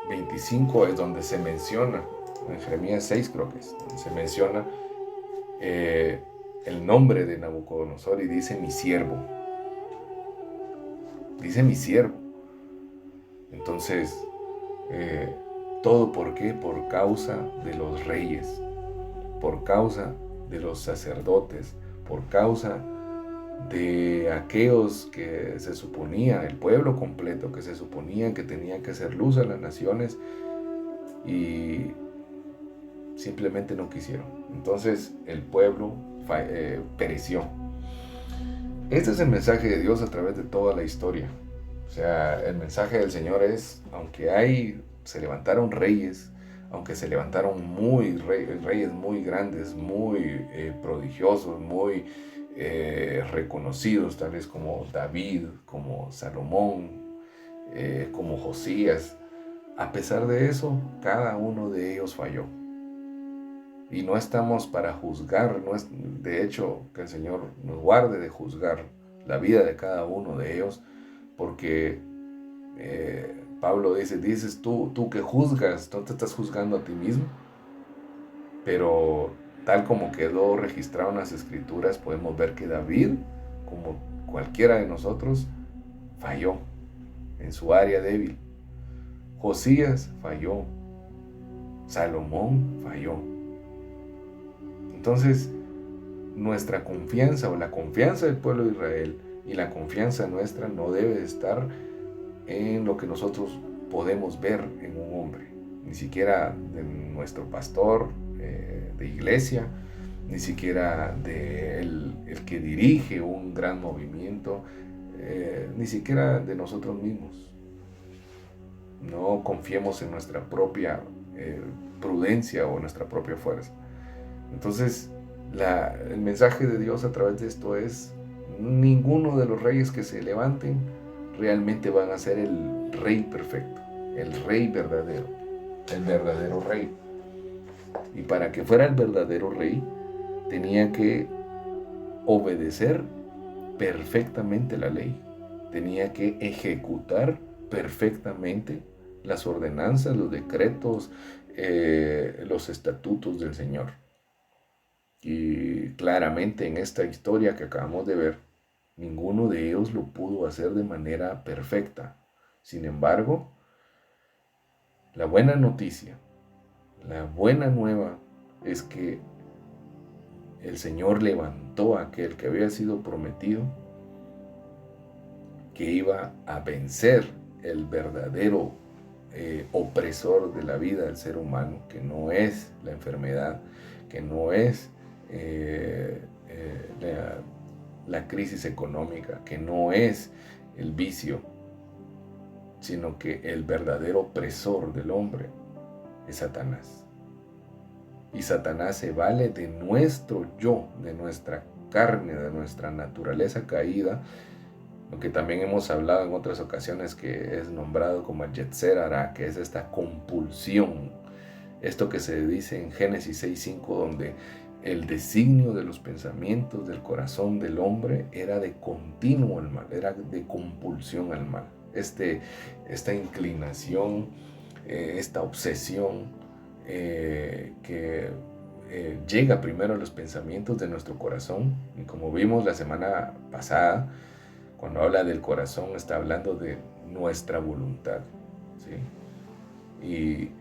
25 es donde se menciona en Jeremías 6 creo que es, se menciona el nombre de Nabucodonosor y dice mi siervo. Dice mi siervo. Entonces, ¿todo por qué? Por causa de los reyes, por causa de los sacerdotes, por causa de aquellos que se suponía, el pueblo completo, que se suponía que tenía que hacer luz a las naciones y simplemente no quisieron. Entonces el pueblo pereció. Este es el mensaje de Dios a través de toda la historia. O sea, el mensaje del Señor es, aunque se levantaron reyes, aunque se levantaron reyes muy grandes, muy prodigiosos, muy reconocidos, tales como David, como Salomón, como Josías, a pesar de eso, cada uno de ellos falló. Y no estamos para juzgar, de hecho, que el Señor nos guarde de juzgar la vida de cada uno de ellos, porque Pablo dices tú que juzgas, no te estás juzgando a ti mismo, pero tal como quedó registrado en las Escrituras, podemos ver que David, como cualquiera de nosotros, falló en su área débil. Josías falló, Salomón falló. Entonces, nuestra confianza o la confianza del pueblo de Israel y la confianza nuestra no debe estar en lo que nosotros podemos ver en un hombre, ni siquiera de nuestro pastor de iglesia, ni siquiera de el que dirige un gran movimiento, ni siquiera de nosotros mismos. No confiemos en nuestra propia prudencia o nuestra propia fuerza. Entonces, el mensaje de Dios a través de esto es: ninguno de los reyes que se levanten realmente van a ser el rey perfecto, el rey verdadero, el verdadero rey. Y para que fuera el verdadero rey, tenía que obedecer perfectamente la ley, tenía que ejecutar perfectamente las ordenanzas, los decretos, los estatutos del Señor. Y claramente en esta historia que acabamos de ver, ninguno de ellos lo pudo hacer de manera perfecta. Sin embargo, la buena noticia, la buena nueva es que el Señor levantó a aquel que había sido prometido, que iba a vencer el verdadero opresor de la vida del ser humano, que no es la enfermedad, que no es la crisis económica, que no es el vicio, sino que el verdadero opresor del hombre es Satanás. Y Satanás se vale de nuestro yo, de nuestra carne, de nuestra naturaleza caída, lo que también hemos hablado en otras ocasiones, que es nombrado como el Yetzer Hará, que es esta compulsión, esto que se dice en Génesis 6:5, donde el designio de los pensamientos del corazón del hombre era de continuo al mal, era de compulsión al mal. Esta inclinación, esta obsesión que llega primero a los pensamientos de nuestro corazón, y como vimos la semana pasada, cuando habla del corazón está hablando de nuestra voluntad, ¿sí? Y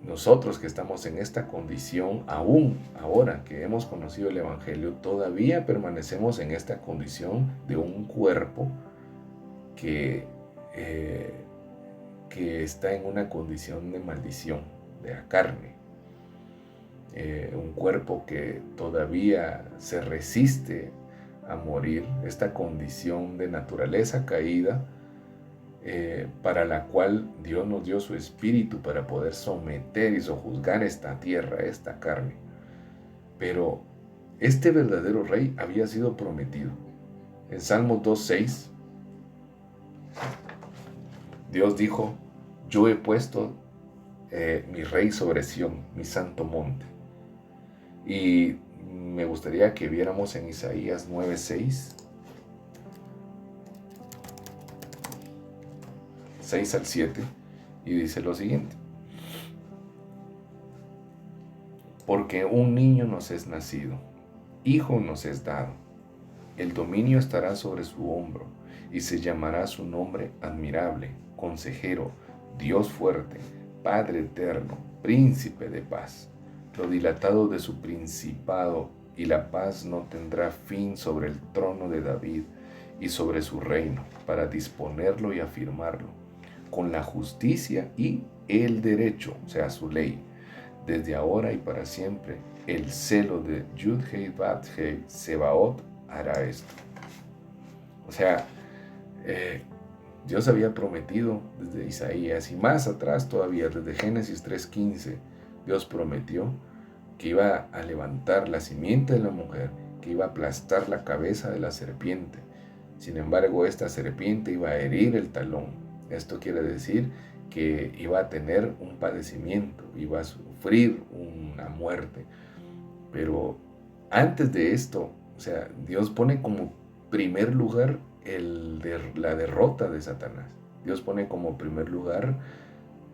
nosotros que estamos en esta condición, aún ahora que hemos conocido el Evangelio, todavía permanecemos en esta condición de un cuerpo que está en una condición de maldición, de la carne. Un cuerpo que todavía se resiste a morir, esta condición de naturaleza caída, para la cual Dios nos dio su espíritu para poder someter y sojuzgar esta tierra, esta carne. Pero este verdadero rey había sido prometido. En Salmos 2:6, Dios dijo: yo he puesto mi rey sobre Sión, mi santo monte. Y me gustaría que viéramos en Isaías 9:6, 6 al 7, y dice lo siguiente: Porque un niño nos es nacido, hijo nos es dado. El dominio estará sobre su hombro, y se llamará su nombre admirable, consejero, Dios fuerte, Padre eterno, príncipe de paz. Lo dilatado de su principado y la paz no tendrá fin sobre el trono de David y sobre su reino, para disponerlo y afirmarlo, con la justicia y el derecho, o sea, su ley, desde ahora y para siempre. El celo de Yud-Hei Bat-Hei Sebaot hará esto. O sea, Dios había prometido desde Isaías y más atrás todavía, desde Génesis 3:15, Dios prometió que iba a levantar la simiente de la mujer, que iba a aplastar la cabeza de la serpiente. Sin embargo, esta serpiente iba a herir el talón. Esto quiere decir que iba a tener un padecimiento, iba a sufrir una muerte. Pero antes de esto, o sea, Dios pone como primer lugar la derrota de Satanás. Dios pone como primer lugar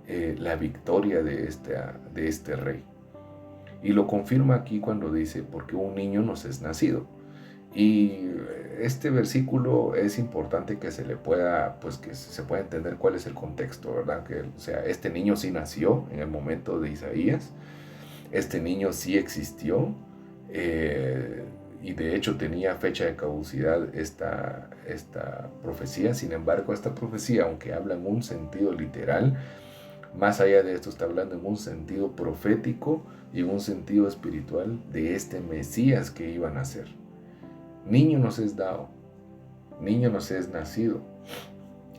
la victoria de este rey. Y lo confirma aquí cuando dice, porque un niño nos es nacido. Y este versículo es importante que se le pueda, pues que se pueda entender cuál es el contexto, ¿verdad? Que, o sea, este niño sí nació en el momento de Isaías, este niño sí existió, y de hecho tenía fecha de caducidad esta profecía. Sin embargo, esta profecía, aunque habla en un sentido literal, más allá de esto está hablando en un sentido profético y en un sentido espiritual de este Mesías que iba a nacer. Niño nos es dado, niño nos es nacido,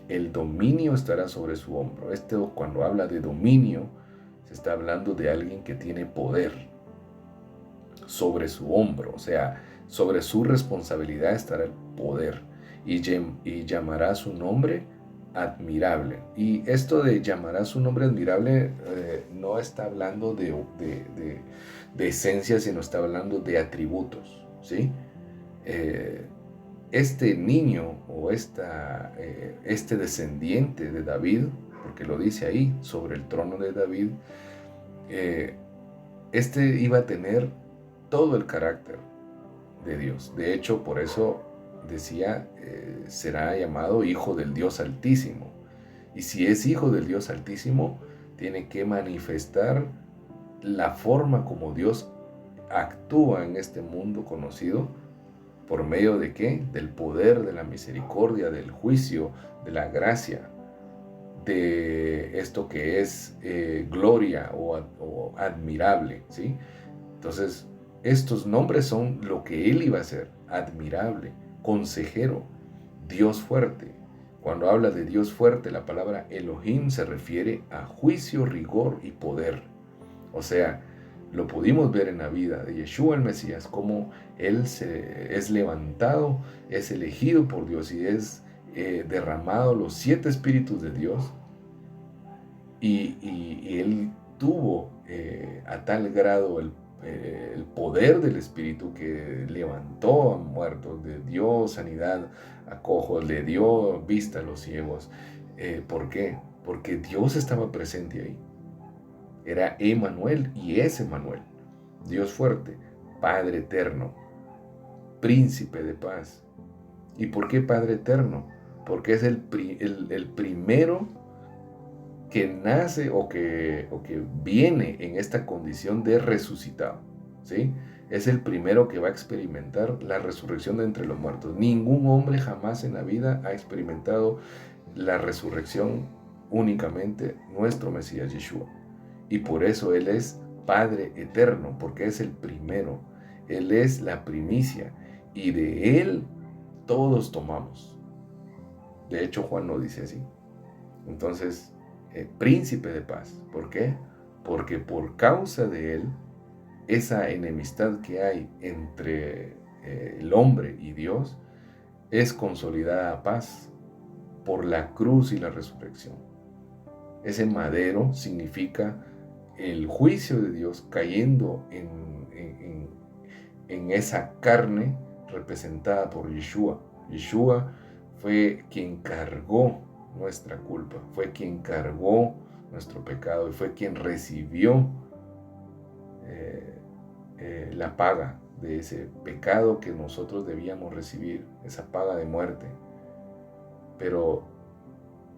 el dominio estará sobre su hombro. Esto, cuando habla de dominio, se está hablando de alguien que tiene poder sobre su hombro, o sea, sobre su responsabilidad estará el poder, y llamará su nombre admirable. Y esto de llamará su nombre admirable no está hablando de esencia, sino está hablando de atributos, ¿sí? Este niño o este descendiente de David, porque lo dice ahí, sobre el trono de David, este iba a tener todo el carácter de Dios. De hecho, por eso decía, será llamado Hijo del Dios Altísimo. Y si es Hijo del Dios Altísimo, tiene que manifestar la forma como Dios actúa en este mundo conocido. ¿Por medio de qué? Del poder, de la misericordia, del juicio, de la gracia, de esto que es gloria o admirable, ¿sí? Entonces, estos nombres son lo que él iba a ser: admirable, consejero, Dios fuerte. Cuando habla de Dios fuerte, la palabra Elohim se refiere a juicio, rigor y poder. O sea, lo pudimos ver en la vida de Yeshua el Mesías, cómo él es levantado, es elegido por Dios y es derramado los 7 espíritus de Dios. Y él tuvo a tal grado el poder del Espíritu que levantó a muertos, le dio sanidad a cojos, le dio vista a los ciegos. ¿Por qué? Porque Dios estaba presente ahí. Era Emmanuel y es Emmanuel, Dios fuerte, Padre eterno, príncipe de paz. ¿Y por qué Padre eterno? Porque es el primero que nace o que viene en esta condición de resucitado, ¿sí? Es el primero que va a experimentar la resurrección de entre los muertos. Ningún hombre jamás en la vida ha experimentado la resurrección, únicamente nuestro Mesías Yeshua. Y por eso Él es Padre eterno, porque es el primero. Él es la primicia y de Él todos tomamos. De hecho, Juan lo dice así. Entonces, príncipe de paz. ¿Por qué? Porque por causa de Él, esa enemistad que hay entre el hombre y Dios es consolidada a paz por la cruz y la resurrección. Ese madero significa el juicio de Dios cayendo en esa carne representada por Yeshua. Yeshua fue quien cargó nuestra culpa, fue quien cargó nuestro pecado y fue quien recibió la paga de ese pecado que nosotros debíamos recibir, esa paga de muerte. Pero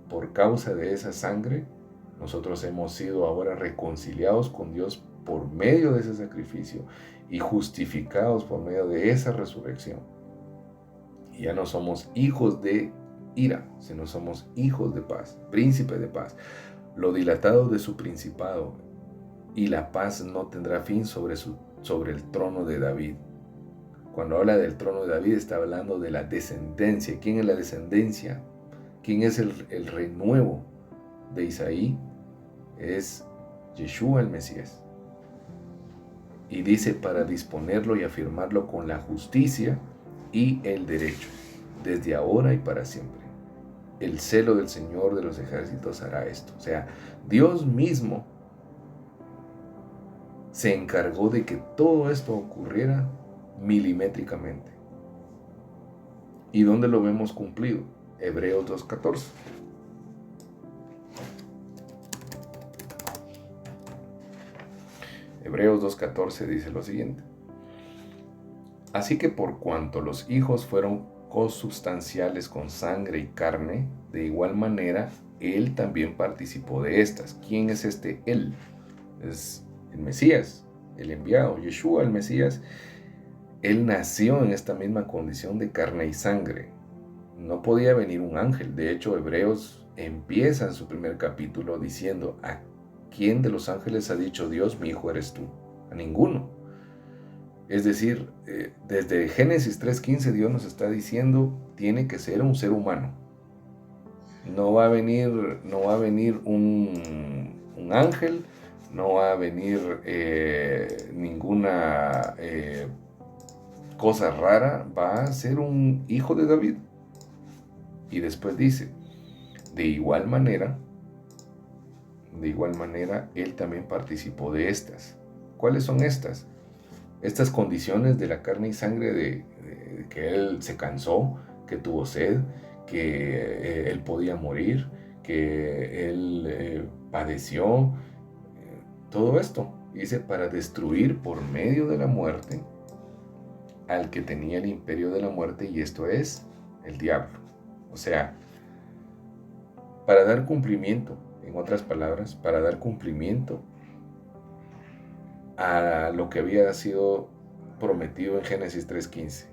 por causa de esa sangre, nosotros hemos sido ahora reconciliados con Dios por medio de ese sacrificio y justificados por medio de esa resurrección. Y ya no somos hijos de ira, sino somos hijos de paz, príncipe de paz. Lo dilatado de su principado y la paz no tendrá fin sobre el trono de David. Cuando habla del trono de David está hablando de la descendencia. ¿Quién es la descendencia? ¿Quién es el renuevo de Isaí? Es Yeshua el Mesías. Y dice para disponerlo y afirmarlo con la justicia y el derecho, desde ahora y para siempre. El celo del Señor de los ejércitos hará esto. O sea, Dios mismo se encargó de que todo esto ocurriera milimétricamente. ¿Y dónde lo vemos cumplido? Hebreos 2:14. Hebreos 2:14 dice lo siguiente: así que por cuanto los hijos fueron consubstanciales con sangre y carne, de igual manera él también participó de estas. ¿Quién es este él? Es el Mesías, el enviado, Yeshua el Mesías. Él nació en esta misma condición de carne y sangre. No podía venir un ángel. De hecho, Hebreos empieza en su primer capítulo diciendo: ¿a quién de los ángeles ha dicho Dios, mi hijo eres tú? A ninguno. Es decir, desde Génesis 3:15 Dios nos está diciendo, tiene que ser un ser humano. No va a venir un ángel, no va a venir ninguna cosa rara, va a ser un hijo de David. Y después dice, de igual manera, él también participó de estas. ¿Cuáles son estas? Estas condiciones de la carne y sangre de que él se cansó, que tuvo sed, que él podía morir, que él padeció, todo esto. Dice, para destruir por medio de la muerte al que tenía el imperio de la muerte, y esto es el diablo. O sea, para dar cumplimiento, en otras palabras, para dar cumplimiento a lo que había sido prometido en Génesis 3:15.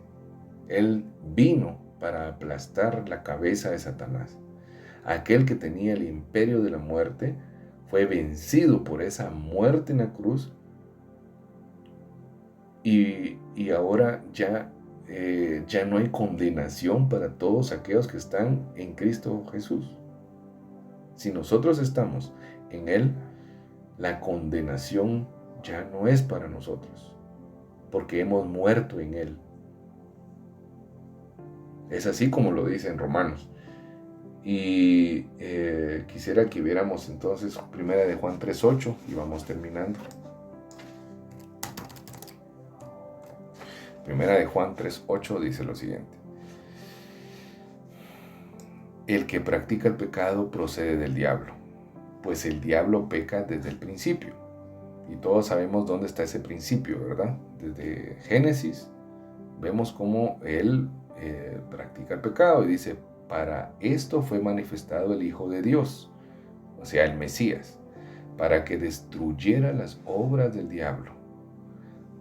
Él vino para aplastar la cabeza de Satanás. Aquel que tenía el imperio de la muerte fue vencido por esa muerte en la cruz y ahora ya no hay condenación para todos aquellos que están en Cristo Jesús. Si nosotros estamos en Él, la condenación ya no es para nosotros, porque hemos muerto en Él. Es así como lo dice en Romanos. Y quisiera que viéramos entonces Primera de Juan 3:8 y vamos terminando. Primera de Juan 3:8 dice lo siguiente: el que practica el pecado procede del diablo, pues el diablo peca desde el principio. Y todos sabemos dónde está ese principio, ¿verdad? Desde Génesis vemos cómo él practica el pecado y dice, para esto fue manifestado el Hijo de Dios, o sea, el Mesías, para que destruyera las obras del diablo.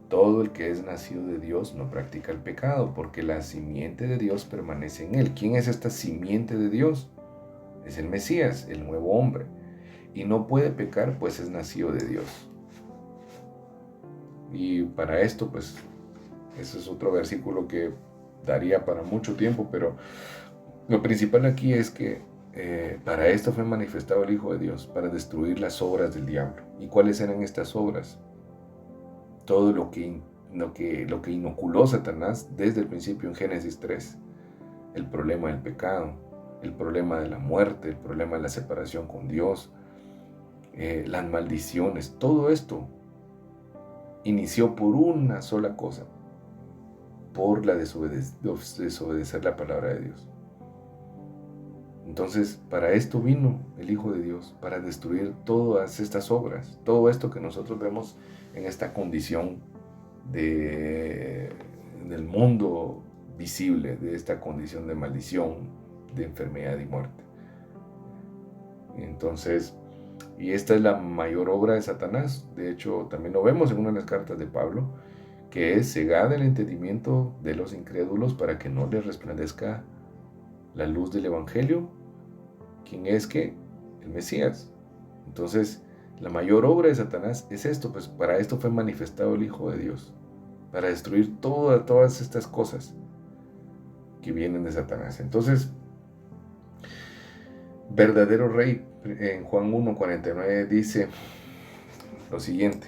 Todo el que es nacido de Dios no practica el pecado, porque la simiente de Dios permanece en él. ¿Quién es esta simiente de Dios? Es el Mesías, el nuevo hombre. Y no puede pecar, pues es nacido de Dios. Y para esto, pues, ese es otro versículo que daría para mucho tiempo, pero lo principal aquí es que para esto fue manifestado el Hijo de Dios, para destruir las obras del diablo. ¿Y cuáles eran estas obras? Todo lo que inoculó Satanás desde el principio en Génesis 3. El problema del pecado, el problema de la muerte, el problema de la separación con Dios, las maldiciones, todo esto inició por una sola cosa, por la desobedecer la palabra de Dios. Entonces, para esto vino el Hijo de Dios, para destruir todas estas obras, todo esto que nosotros vemos en esta condición del mundo visible, de esta condición de maldición, de enfermedad y muerte. Entonces, y esta es la mayor obra de Satanás. De hecho, también lo vemos en una de las cartas de Pablo, que es cegar el entendimiento de los incrédulos para que no les resplandezca la luz del Evangelio. ¿Quién es que? El Mesías. Entonces, la mayor obra de Satanás es esto, pues para esto fue manifestado el Hijo de Dios, para destruir todas estas cosas que vienen de Satanás. Entonces, verdadero rey, en Juan 1:49 dice lo siguiente.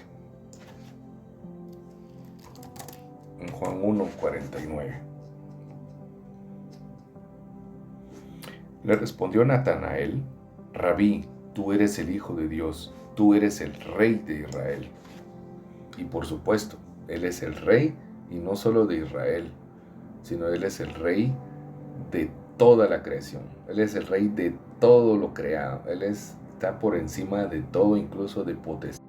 En Juan 1:49. Le respondió Natanael: Rabí, tú eres el Hijo de Dios, tú eres el Rey de Israel. Y por supuesto, Él es el Rey, y no solo de Israel, sino Él es el Rey de toda la creación. Él es el Rey de todo lo creado. Él está por encima de todo, incluso de potestad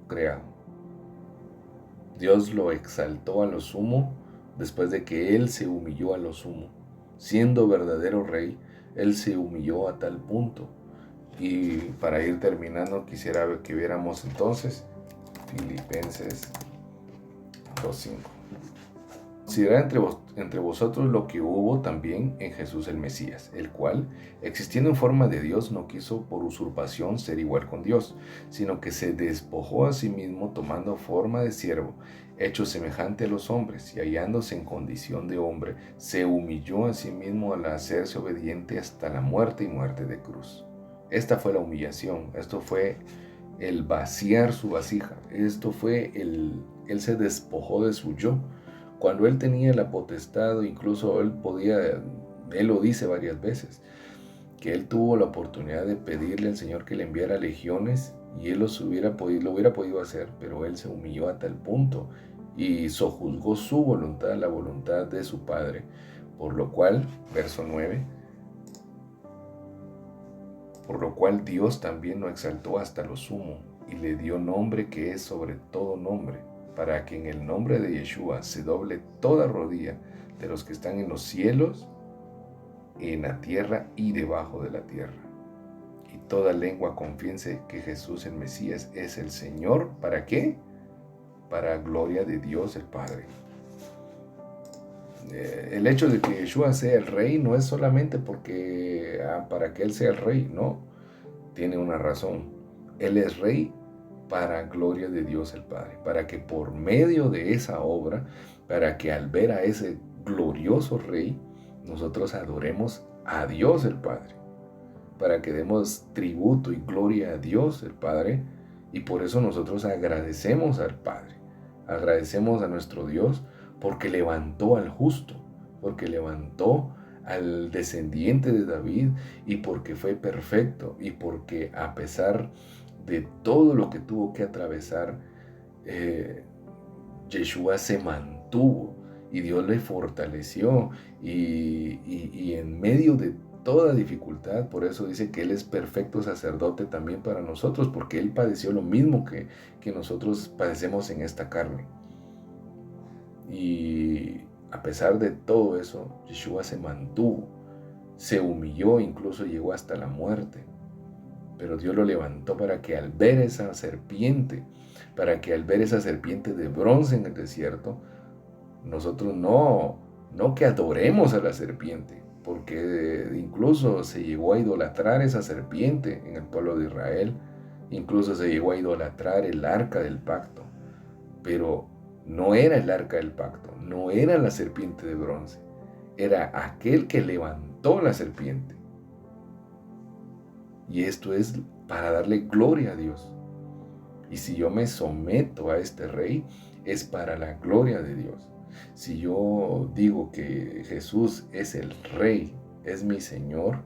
creado. Dios lo exaltó a lo sumo después de que Él se humilló a lo sumo. Siendo verdadero Rey, Él se humilló a tal punto. Y para ir terminando, quisiera que viéramos entonces Filipenses 2:5. Considerad entre vosotros lo que hubo también en Jesús el Mesías, el cual, existiendo en forma de Dios, no quiso por usurpación ser igual con Dios, sino que se despojó a sí mismo, tomando forma de siervo, hecho semejante a los hombres, y hallándose en condición de hombre, se humilló a sí mismo al hacerse obediente hasta la muerte y muerte de cruz. Esta fue la humillación, esto fue el vaciar su vasija, esto fue él se despojó de su yo. Cuando él tenía la potestad, incluso él lo dice varias veces, que él tuvo la oportunidad de pedirle al Señor que le enviara legiones y él lo hubiera podido hacer, pero él se humilló a tal punto y sojuzgó su voluntad, la voluntad de su Padre, por lo cual, verso 9, por lo cual Dios también lo exaltó hasta lo sumo y le dio nombre que es sobre todo nombre, para que en el nombre de Yeshua se doble toda rodilla de los que están en los cielos, en la tierra y debajo de la tierra. Y toda lengua confiese que Jesús el Mesías es el Señor. ¿Para qué? Para gloria de Dios el Padre. El hecho de que Yeshua sea el Rey no es solamente para que Él sea el Rey, no. Tiene una razón. Él es Rey para gloria de Dios el Padre, para que por medio de esa obra, para que al ver a ese glorioso Rey, nosotros adoremos a Dios el Padre, para que demos tributo y gloria a Dios el Padre, y por eso nosotros agradecemos al Padre, agradecemos a nuestro Dios, porque levantó al justo, porque levantó al descendiente de David, y porque fue perfecto, y porque a pesar de todo lo que tuvo que atravesar, Yeshua se mantuvo y Dios le fortaleció y en medio de toda dificultad, por eso dice que Él es perfecto sacerdote también para nosotros, porque Él padeció lo mismo que nosotros padecemos en esta carne. Y a pesar de todo eso, Yeshua se mantuvo, se humilló, incluso llegó hasta la muerte. Pero Dios lo levantó para que al ver esa serpiente, de bronce en el desierto, nosotros no que adoremos a la serpiente, porque incluso se llegó a idolatrar esa serpiente en el pueblo de Israel, incluso se llegó a idolatrar el arca del pacto, pero no era el arca del pacto, no era la serpiente de bronce, era aquel que levantó la serpiente. Y esto es para darle gloria a Dios. Y si yo me someto a este Rey, es para la gloria de Dios. Si yo digo que Jesús es el Rey, es mi Señor,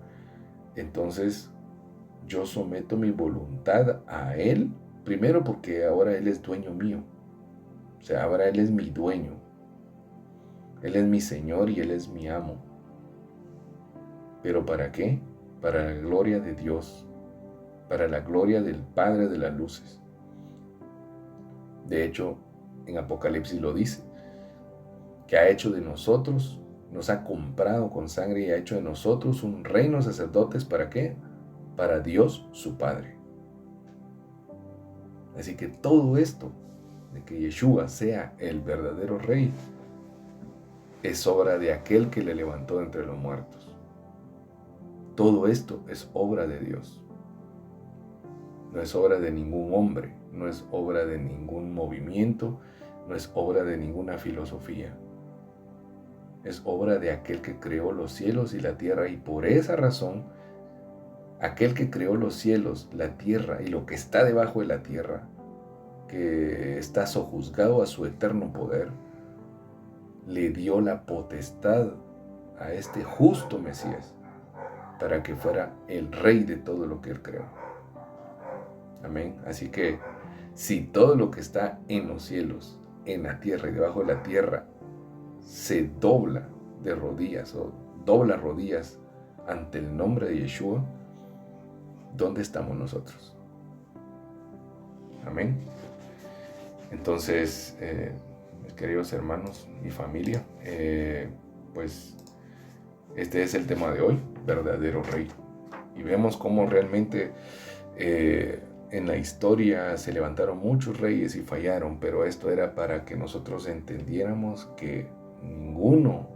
entonces yo someto mi voluntad a Él, primero porque ahora Él es dueño mío. O sea, ahora Él es mi dueño. Él es mi Señor y Él es mi amo. ¿Pero para qué? Para la gloria de Dios. para la gloria del Padre de las luces. De hecho, en Apocalipsis lo dice, que ha hecho de nosotros, nos ha comprado con sangre y ha hecho de nosotros un reino de sacerdotes. ¿Para qué? Para Dios su Padre. Así que todo esto de que Yeshua sea el verdadero Rey es obra de aquel que le levantó entre los muertos. Todo esto es obra de Dios. No es obra de ningún hombre, no es obra de ningún movimiento, no es obra de ninguna filosofía. Es obra de aquel que creó los cielos y la tierra, y por esa razón, aquel que creó los cielos, la tierra y lo que está debajo de la tierra, que está sojuzgado a su eterno poder, le dio la potestad a este justo Mesías para que fuera el rey de todo lo que él creó. Amén. Así que si todo lo que está en los cielos, en la tierra y debajo de la tierra se dobla de rodillas o dobla rodillas ante el nombre de Yeshua, ¿dónde estamos nosotros? Amén. Entonces, mis queridos hermanos y familia, pues este es el tema de hoy, verdadero rey. Y vemos cómo realmente en la historia se levantaron muchos reyes y fallaron, pero esto era para que nosotros entendiéramos que ninguno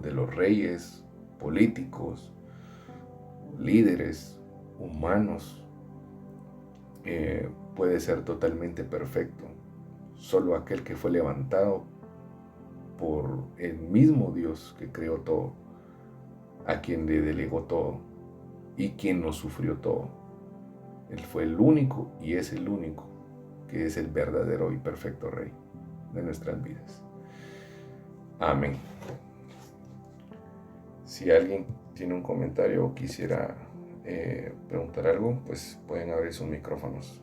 de los reyes políticos, líderes humanos, puede ser totalmente perfecto. Solo aquel que fue levantado por el mismo Dios que creó todo, a quien le delegó todo y quien nos sufrió todo. Él fue el único y es el único que es el verdadero y perfecto Rey de nuestras vidas. Amén. Si alguien tiene un comentario o quisiera preguntar algo, pues pueden abrir sus micrófonos.